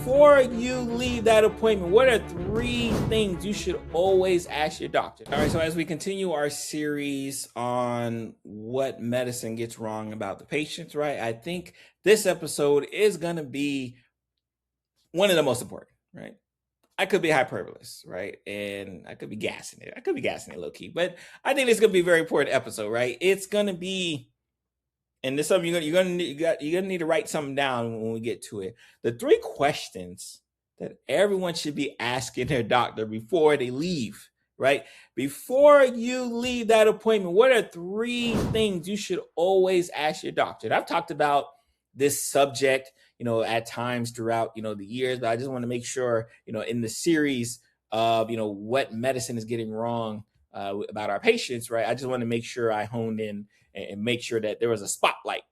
before you leave that appointment, what are 3 things you should always ask your doctor? All right, so as we continue our series on what medicine gets wrong about the patients, right? I think this episode is going to be one of the most important, right? I could be hyperbolous, right? And I could be gassing it. I could be gassing it low key, but I think it's going to be a very important episode, right? It's going to be, and this is something you're gonna need to write something down when we get to it. The 3 questions that everyone should be asking their doctor before they leave, right? Before you leave that appointment, what are 3 things you should always ask your doctor? And I've talked about this subject, at times throughout, the years, but I just want to make sure, in the series of, what medicine is getting wrong about our patients, right? I just want to make sure I honed in and make sure that there was a spotlight,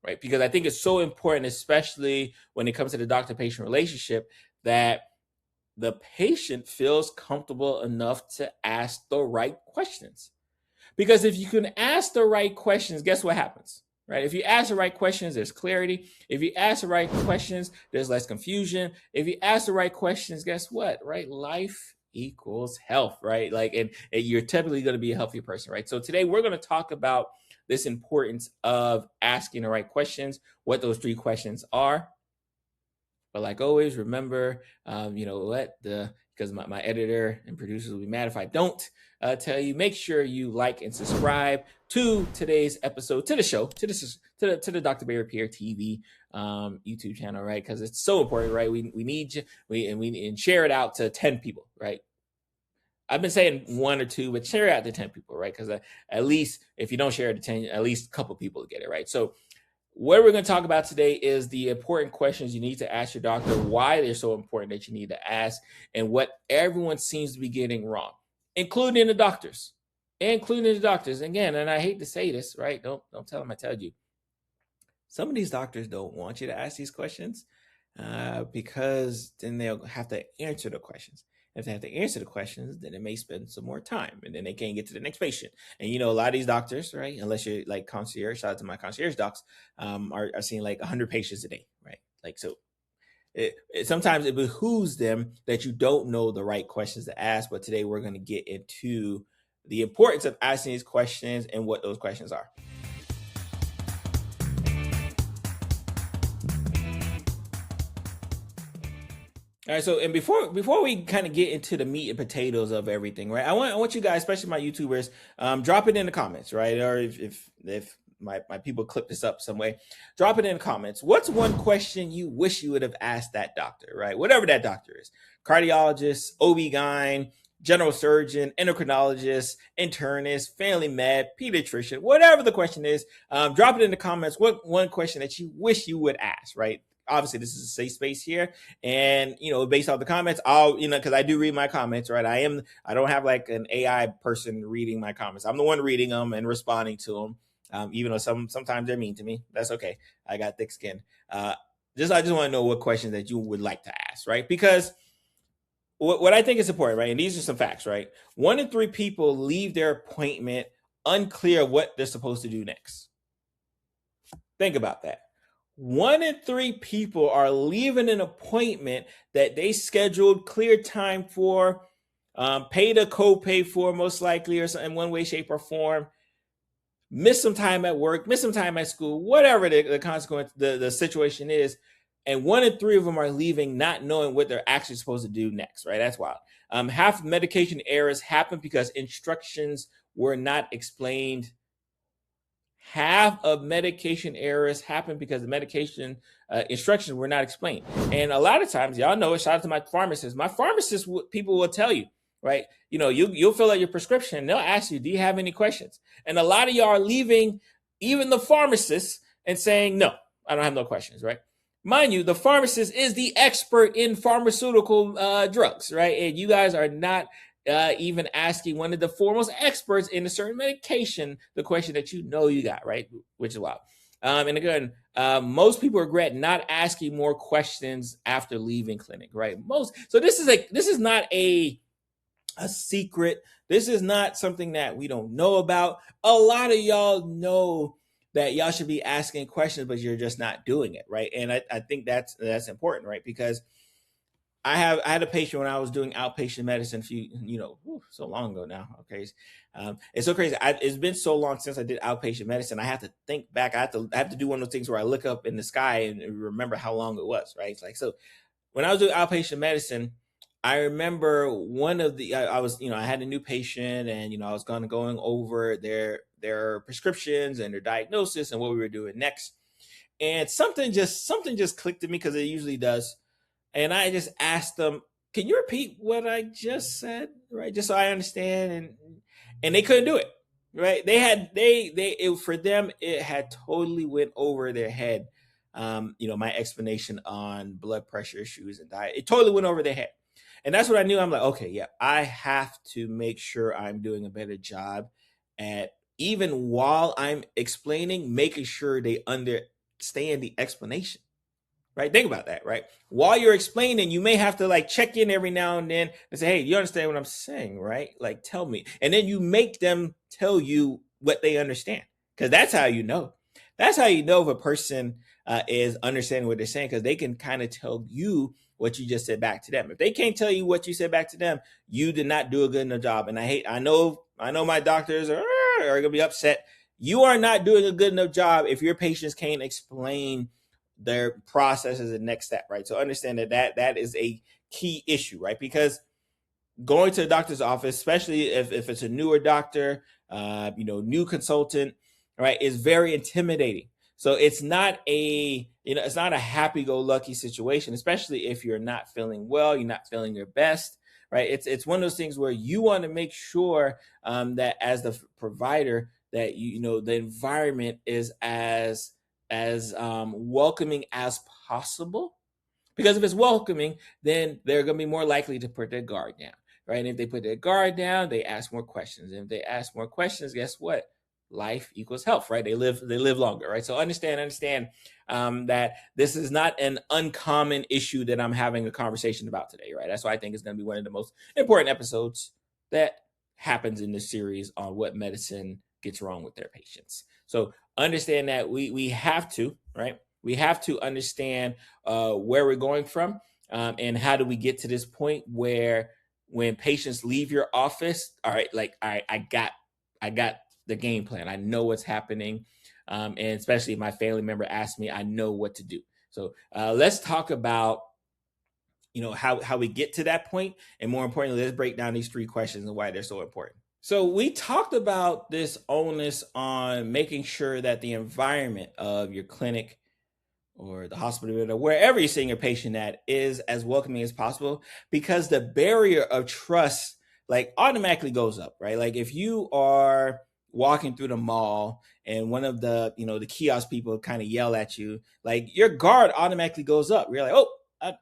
right? Because I think it's so important, especially when it comes to the doctor-patient relationship, that the patient feels comfortable enough to ask the right questions. Because if you can ask the right questions, guess what happens, right? If you ask the right questions, there's clarity. If you ask the right questions, there's less confusion. If you ask the right questions, guess what, right? Life equals health, right? And you're typically going to be a healthy person, right? So today we're going to talk about this importance of asking the right questions, what those 3 questions are. But like always, remember, because my editor and producers will be mad if I don't tell you, make sure you like and subscribe to today's episode, to the show, to the Dr. Barry Pierre TV YouTube channel, right? Because it's so important, right? We need you, and share it out to 10 people, right? I've been saying 1 or 2, but share it out to 10 people, right? Because at least if you don't share it to 10, at least a couple people get it, right? So what we're going to talk about today is the important questions you need to ask your doctor, why they're so important that you need to ask, and what everyone seems to be getting wrong, including the doctors. Again, and I hate to say this, right? Don't tell them I told you. Some of these doctors don't want you to ask these questions because then they'll have to answer the questions. If they have to answer the questions, then it may spend some more time, and then they can't get to the next patient. And a lot of these doctors, right, unless you're like concierge, shout out to my concierge docs, are seeing like 100 patients a day, right? So sometimes it behooves them that you don't know the right questions to ask. But today we're going to get into the importance of asking these questions and what those questions are. All right, so and before we kind of get into the meat and potatoes of everything, right? I want you guys, especially my YouTubers, drop it in the comments, right? Or if my people clip this up some way, drop it in the comments. What's one question you wish you would have asked that doctor, right? Whatever that doctor is, cardiologist, OB-GYN, general surgeon, endocrinologist, internist, family med, pediatrician, whatever the question is, drop it in the comments. What one question that you wish you would ask, right? Obviously, this is a safe space here, and based off the comments, I'll because I do read my comments, right? I don't have like an AI person reading my comments. I'm the one reading them and responding to them, even though sometimes they're mean to me. That's okay. I got thick skin. I just want to know what questions that you would like to ask, right? Because what I think is important, right? And these are some facts, right? 1 in 3 people leave their appointment unclear what they're supposed to do next. Think about that. 1 in 3 people are leaving an appointment that they scheduled, clear time for, paid a copay for, most likely, or in one way, shape, or form. Miss some time at work, miss some time at school, whatever the consequence, the situation is. And 1 in 3 of them are leaving not knowing what they're actually supposed to do next, right? That's wild. Half medication errors happen because instructions were not explained. Half of medication errors happen because the medication instructions were not explained. And a lot of times, y'all know it, shout out to my pharmacist. My pharmacist, people will tell you, right? You'll fill out your prescription and they'll ask you, do you have any questions? And a lot of y'all are leaving even the pharmacist and saying, no, I don't have no questions, right? Mind you, the pharmacist is the expert in pharmaceutical drugs, right? And you guys are not even asking one of the foremost experts in a certain medication the question that you got, right? Which is wild. And again, most people regret not asking more questions after leaving clinic, right? So this is not a secret. This is not something that we don't know about. A lot of y'all know that y'all should be asking questions, but you're just not doing it, right? And I think that's important, right? Because I had a patient when I was doing outpatient medicine a few, so long ago now. Okay. It's so crazy. It's been so long since I did outpatient medicine. I have to think back. I have to do one of those things where I look up in the sky and remember how long it was. Right. It's like, so when I was doing outpatient medicine, I remember one of the, I was, I had a new patient, and, I was going over their prescriptions and their diagnosis and what we were doing next. And something just clicked in me, because it usually does. And I just asked them, "Can you repeat what I just said, right? Just so I understand." And they couldn't do it, right? For them, it had totally went over their head. My explanation on blood pressure issues and diet, it totally went over their head. And that's what I knew. I'm like, okay, yeah, I have to make sure I'm doing a better job at, even while I'm explaining, making sure they understand the explanation. Right? Think about that, right? While you're explaining, you may have to like check in every now and then and say, "Hey, you understand what I'm saying, right? Like, tell me." And then you make them tell you what they understand, because that's how you know. That's how you know if a person is understanding what they're saying, because they can kind of tell you what you just said back to them. If they can't tell you what you said back to them, you did not do a good enough job. And I know my doctors are gonna be upset. You are not doing a good enough job if your patients can't explain their process is the next step, right? So understand that is a key issue, right? Because going to the doctor's office, especially if it's a newer doctor, new consultant, right, is very intimidating. So it's not a happy-go-lucky situation, especially if you're not feeling well, you're not feeling your best, right? It's one of those things where you want to make sure that as the provider, that the environment is as welcoming as possible. Because if it's welcoming, then they're going to be more likely to put their guard down, right? And if they put their guard down, they ask more questions. And if they ask more questions, guess what? Life equals health, right? They live longer, right? So understand that this is not an uncommon issue that I'm having a conversation about today, right? That's why I think it's going to be one of the most important episodes that happens in this series on what medicine gets wrong with their patients. So understand that we have to, right? We have to understand where we're going from, and how do we get to this point where when patients leave your office, all right, like, all right, I got the game plan. I know what's happening, and especially if my family member asks me, I know what to do. So let's talk about how we get to that point, and more importantly, let's break down these 3 questions and why they're so important. So we talked about this onus on making sure that the environment of your clinic or the hospital or wherever you're seeing your patient at is as welcoming as possible, because the barrier of trust like automatically goes up, right? Like if you are walking through the mall and one of the the kiosk people kind of yell at you, like your guard automatically goes up. You're like, oh,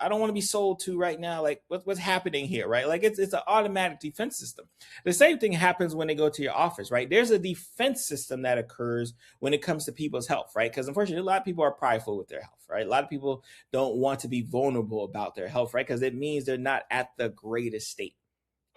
I don't want to be sold to right now. Like what's happening here, right? Like it's an automatic defense system. The same thing happens when they go to your office, right? There's a defense system that occurs when it comes to people's health, right? Because unfortunately, a lot of people are prideful with their health, right? A lot of people don't want to be vulnerable about their health, right? Because it means they're not at the greatest state.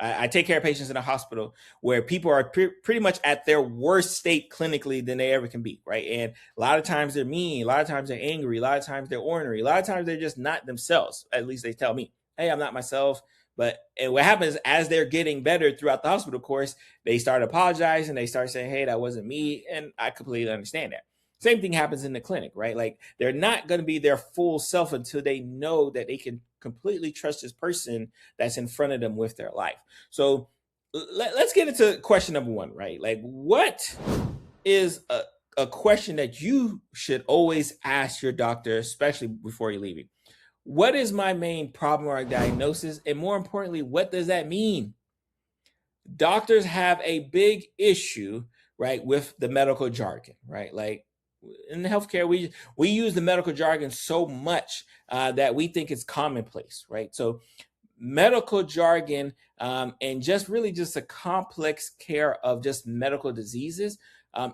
I take care of patients in a hospital where people are pretty much at their worst state clinically than they ever can be, right? And a lot of times they're mean, a lot of times they're angry, a lot of times they're ornery, a lot of times they're just not themselves. At least they tell me, "Hey, I'm not myself." And what happens as they're getting better throughout the hospital course, they start apologizing, they start saying, "Hey, that wasn't me," and I completely understand that. Same thing happens in the clinic, right? Like they're not going to be their full self until they know that they can completely trust this person that's in front of them with their life. So let's get into question number 1, right? Like, what is a question that you should always ask your doctor, especially before you're leaving? What is my main problem or diagnosis? And more importantly, what does that mean? Doctors have a big issue, right, with the medical jargon, right? Like in healthcare, we use the medical jargon so much that we think it's commonplace, right? So medical jargon and just really just a complex care of just medical diseases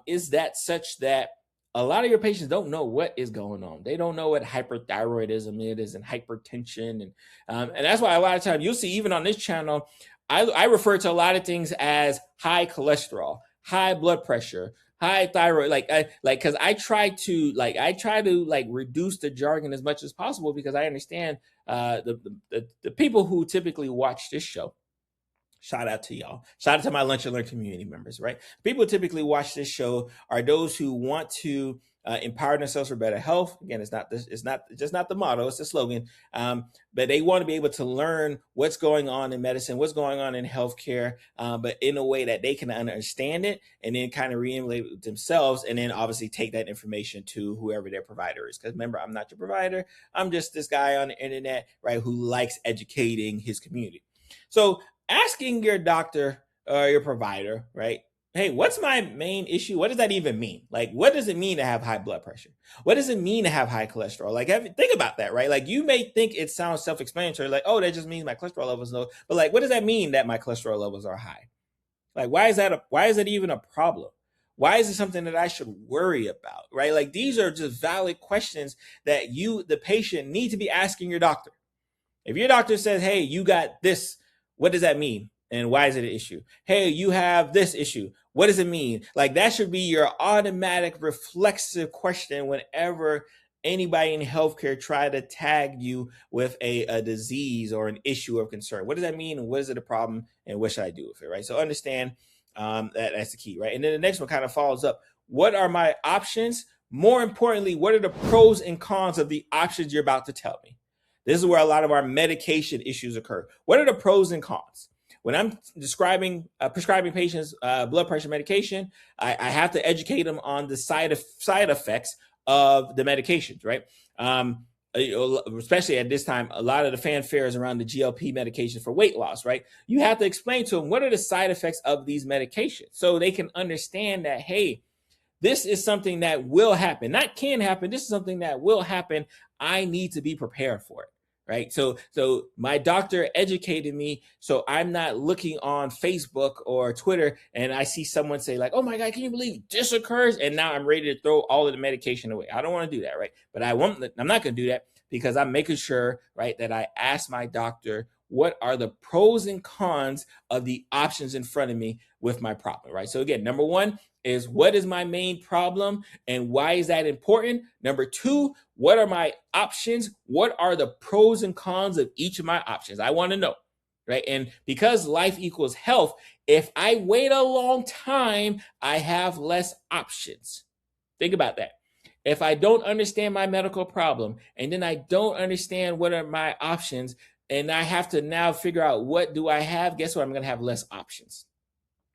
is that such that a lot of your patients don't know what is going on. They don't know what hyperthyroidism is and hypertension. And that's why a lot of times you'll see even on this channel, I refer to a lot of things as high cholesterol, high blood pressure, high thyroid, because I try to like reduce the jargon as much as possible, because I understand the people who typically watch this show. Shout out to y'all. Shout out to my Lunch and Learn community members, right? People who typically watch this show are those who want to empower themselves for better health. Again, it's not just not the motto, it's the slogan. But they want to be able to learn what's going on in medicine, what's going on in healthcare, but in a way that they can understand it and then kind of re-emulate it themselves, and then obviously take that information to whoever their provider is. Because remember, I'm not your provider. I'm just this guy on the internet, right, who likes educating his community. So asking your doctor or your provider, right? Hey, what's my main issue? What does that even mean? Like, what does it mean to have high blood pressure? What does it mean to have high cholesterol? Like, think about that, right? Like, you may think it sounds self-explanatory, like, oh, that just means my cholesterol levels low. But like, what does that mean that my cholesterol levels are high? Like, why is that even a problem? Why is it something that I should worry about, right? Like, these are just valid questions that you, the patient, need to be asking your doctor. If your doctor says, hey, you got this, what does that mean? And why is it an issue? Hey, you have this issue. What does it mean? Like, that should be your automatic reflexive question whenever anybody in healthcare try to tag you with a disease or an issue of concern. What does that mean? And what is it a problem? And what should I do with it, right? So understand that's the key, right? And then the next one kind of follows up. What are my options? More importantly, what are the pros and cons of the options you're about to tell me? This is where a lot of our medication issues occur. What are the pros and cons? When I'm prescribing patients blood pressure medication, I have to educate them on the side effects of the medications, right? Especially at this time, a lot of the fanfare is around the GLP medication for weight loss, right? You have to explain to them what are the side effects of these medications so they can understand that, hey, this is something that will happen, not can happen. This is something that will happen. I need to be prepared for it. Right. So my doctor educated me. So I'm not looking on Facebook or Twitter and I see someone say like, oh my God, can you believe this occurs? And now I'm ready to throw all of the medication away. I don't want to do that. Right. But I'm not going to do that because I'm making sure, right, that I ask my doctor, what are the pros and cons of the options in front of me with my problem, right? So again, number one is, what is my main problem and why is that important? Number two, what are my options? What are the pros and cons of each of my options? I want to know, right? And because life equals health, if I wait a long time, I have less options. Think about that. If I don't understand my medical problem and then I don't understand what are my options, and I have to now figure out what do I have, guess what? I'm going to have less options,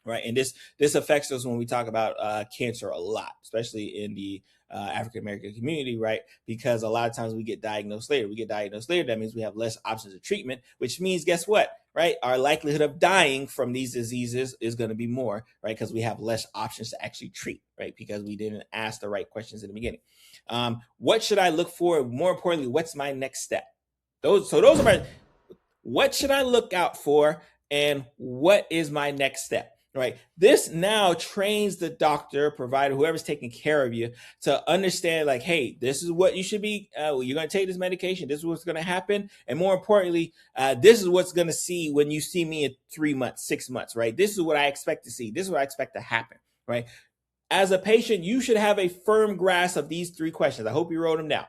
right? And this affects us when we talk about cancer a lot, especially in the African American community, right? Because a lot of times we get diagnosed later. That means we have less options of treatment, which means, guess what, right? Our likelihood of dying from these diseases is going to be more, right? Because we have less options to actually treat, right? Because we didn't ask the right questions in the beginning. What should I look for? More importantly, what's my next step? Those are my, what should I look out for? And what is my next step? Right. This now trains the doctor, provider, whoever's taking care of you to understand like, hey, this is what you should be. You're going to take this medication. This is what's going to happen. And more importantly, this is what's going to see when you see me in 3 months, 6 months. Right. This is what I expect to see. This is what I expect to happen. Right. As a patient, you should have a firm grasp of these 3 questions. I hope you wrote them down.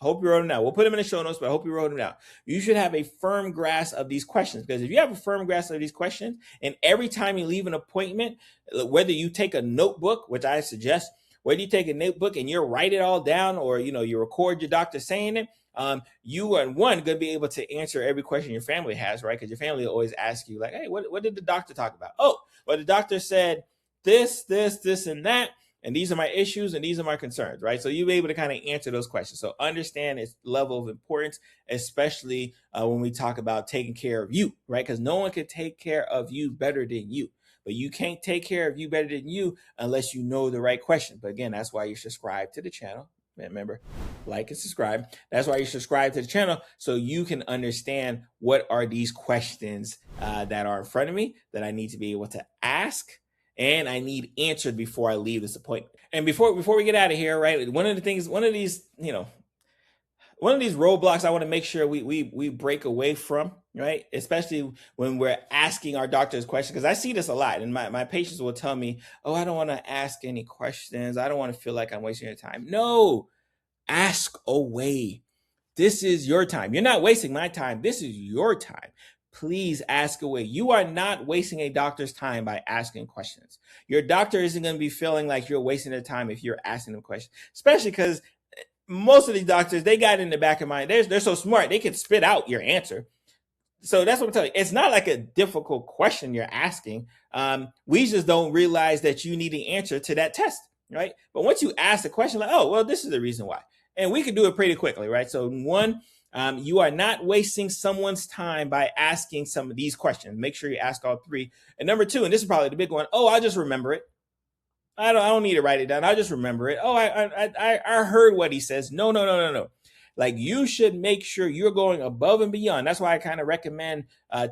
We'll put them in the show notes, but I hope you wrote them down. You should have a firm grasp of these questions, because if you have a firm grasp of these questions, and every time you leave an appointment, whether you take a notebook, which I suggest, whether you take a notebook and you write it all down, or you record your doctor saying it, you are going to be able to answer every question your family has, right? Because your family will always ask you like, hey, what did the doctor talk about? Oh, well, the doctor said this, and that. And these are my issues and these are my concerns, right? So you'll be able to kind of answer those questions. So understand its level of importance, especially when we talk about taking care of you, right? Because no one can take care of you better than you. But you can't take care of you better than you unless you know the right question. But again, that's why you subscribe to the channel. Remember, like and subscribe. That's why you subscribe to the channel, so you can understand what are these questions that are in front of me that I need to be able to ask, and I need answered before I leave this appointment. And before we get out of here, right? One of these roadblocks I want to make sure we break away from right? Especially when we're asking our doctors questions, because I see this a lot, and my patients will tell me, "Oh, I don't want to ask any questions. I don't want to feel like I'm wasting your time." No, ask away. This is your time. You're not wasting my time. This is your time. Please ask away. You are not wasting a doctor's time by asking questions. Your doctor isn't going to be feeling like you're wasting their time if you're asking them questions, especially because most of these doctors, they got in the back of mind, they're so smart, they can spit out your answer. So that's what I'm telling you. It's not like a difficult question you're asking. We just don't realize that you need the answer to that test, right? But once you ask the question, like, oh, well, this is the reason why. And we can do it pretty quickly, right? So one, you are not wasting someone's time by asking some of these questions. Make sure you ask all three. And number two, and this is probably the big one, oh, I'll just remember it. I don't need to write it down. I'll just remember it. Oh, I heard what he says. No. Like, you should make sure you're going above and beyond. That's why I kind of recommend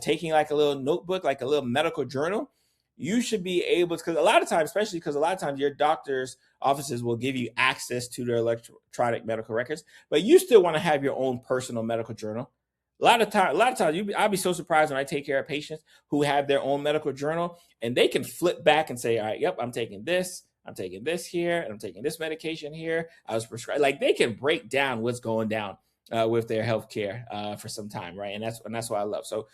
taking like a little notebook, like a little medical journal. You should be able to, because a lot of times, especially because a lot of times your doctor's offices will give you access to their electronic medical records, but you still want to have your own personal medical journal. A lot of times, I'll be so surprised when I take care of patients who have their own medical journal, and they can flip back and say, all right, yep, I'm taking this here, and I'm taking this medication here. I was prescribed. Like, they can break down what's going down with their healthcare for some time, right? And that's what I love. So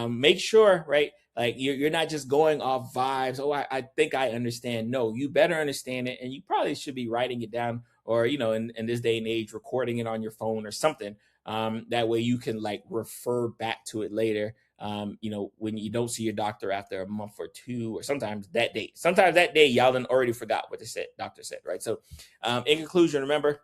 make sure, right, like you're not just going off vibes. Oh, I think I understand. No, you better understand it, and you probably should be writing it down, or in this day and age, recording it on your phone or something. That way you can like refer back to it later. When you don't see your doctor after a month or two, or sometimes that day. Sometimes that day, y'all done already forgot what the doctor said, right? So, in conclusion, remember,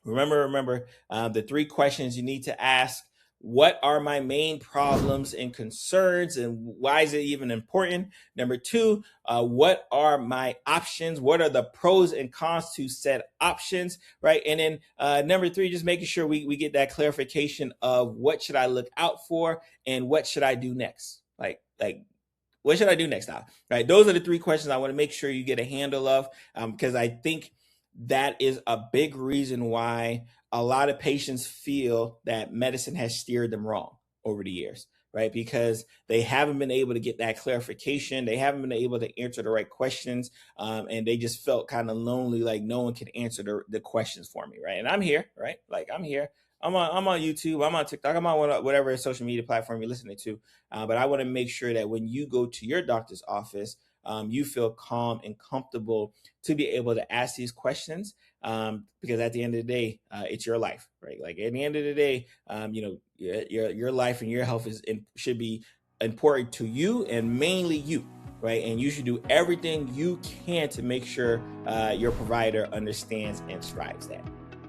the three questions you need to ask. What are my main problems and concerns, and why is it even important? Number two, what are my options? What are the pros and cons to said options, right? And then number three, just making sure we get that clarification of what should I look out for and what should I do next? Like what should I do next time? Right? Those are the three questions I want to make sure you get a handle of, because I think that is a big reason why a lot of patients feel that medicine has steered them wrong over the years, right? Because they haven't been able to get that clarification. They haven't been able to answer the right questions. And they just felt kind of lonely, like no one could answer the questions for me, right? And I'm here, right? Like, I'm here. I'm on YouTube. I'm on TikTok. I'm on whatever social media platform you're listening to. But I want to make sure that when you go to your doctor's office, you feel calm and comfortable to be able to ask these questions, because at the end of the day, it's your life, right? Like, at the end of the day, your life and your health should be important to you, and mainly you, right? And you should do everything you can to make sure your provider understands and strives that.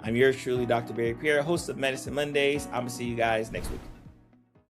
I'm yours truly, Dr. Barry Pierre, host of Medicine Mondays. I'm gonna see you guys next week.